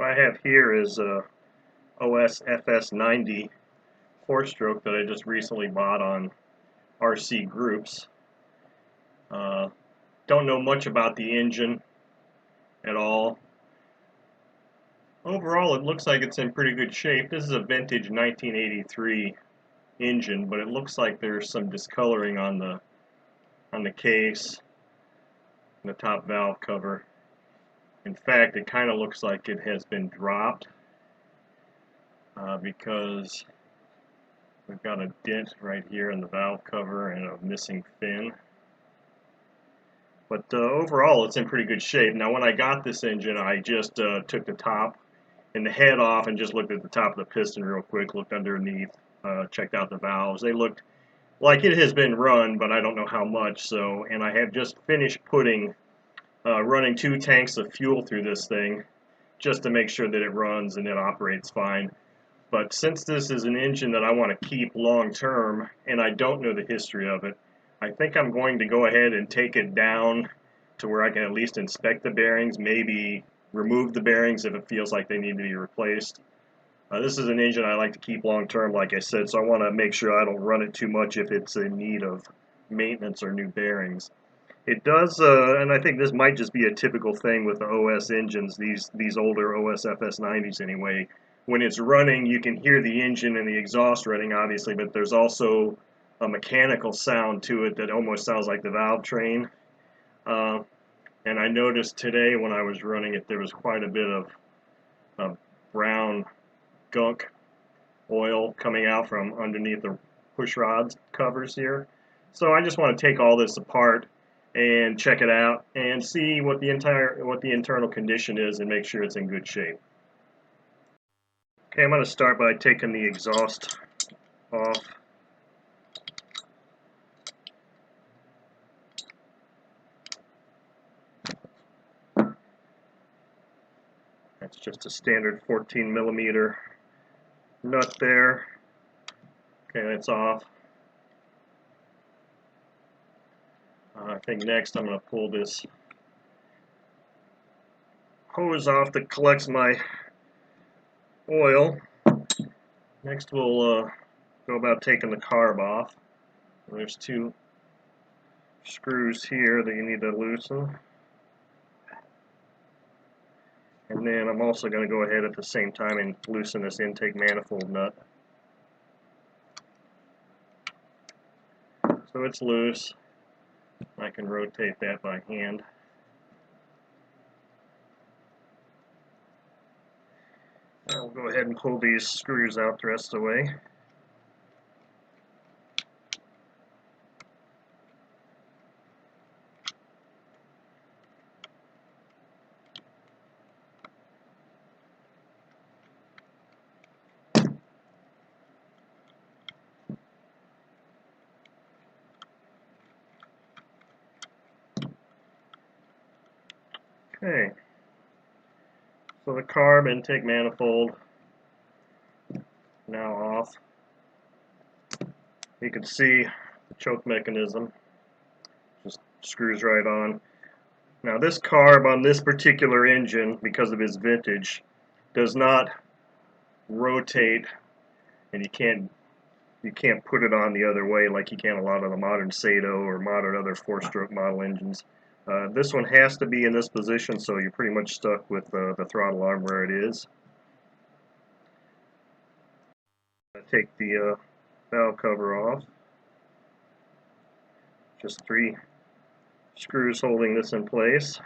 What I have here is a OS FS90 four-stroke that I just recently bought on RC Groups. Don't know much about the engine at all. Overall, it looks like it's in pretty good shape. This is a vintage 1983 engine, but it looks like there's some discoloring on the case and the top valve cover. In fact, it kind of looks like it has been dropped because we've got a dent right here in the valve cover and a missing fin. But overall, it's in pretty good shape. Now, when I got this engine, I just took the top and the head off and just looked at the top of the piston real quick, looked underneath, checked out the valves. They looked like it has been run, but I don't know how much. So, and I have just finished running 2 tanks of fuel through this thing just to make sure that it runs and it operates fine. But since this is an engine that I want to keep long term and I don't know the history of it, I think I'm going to go ahead and take it down to where I can at least inspect the bearings, maybe remove the bearings if it feels like they need to be replaced. This is an engine I like to keep long term, like I said, so I want to make sure I don't run it too much if it's in need of maintenance or new bearings. It does, and I think this might just be a typical thing with the OS engines, these older OS FS90s anyway. When it's running, you can hear the engine and the exhaust running, obviously, but there's also a mechanical sound to it that almost sounds like the valve train. And I noticed today when I was running it, there was quite a bit of brown gunk oil coming out from underneath the push rod covers here. So I just want to take all this apart and check it out and see what the internal condition is and make sure it's in good shape. Okay, I'm going to start by taking the exhaust off. That's just a standard 14mm nut there. Okay, that's off. I think next I'm going to pull this hose off that collects my oil. Next we'll go about taking the carb off. There's 2 screws here that you need to loosen. And then I'm also going to go ahead at the same time and loosen this intake manifold nut. So it's loose. I can rotate that by hand. I'll go ahead and pull these screws out the rest of the way. Okay, so the carb intake manifold now off. You can see the choke mechanism just screws right on. Now this carb on this particular engine, because of its vintage, does not rotate, and you can't put it on the other way like you can a lot of the modern Sato or modern other 4-stroke model engines. This one has to be in this position, so you're pretty much stuck with the throttle arm where it is. I take the valve cover off. Just 3 screws holding this in place.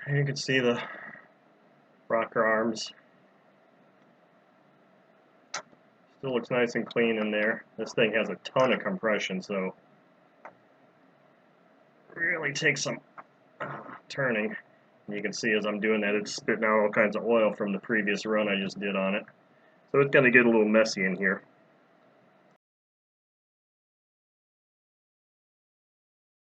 And you can see the rocker arms. Still looks nice and clean in there. This thing has a ton of compression, so really takes some turning. And you can see as I'm doing that, it's spitting out all kinds of oil from the previous run I just did on it. So it's going to get a little messy in here.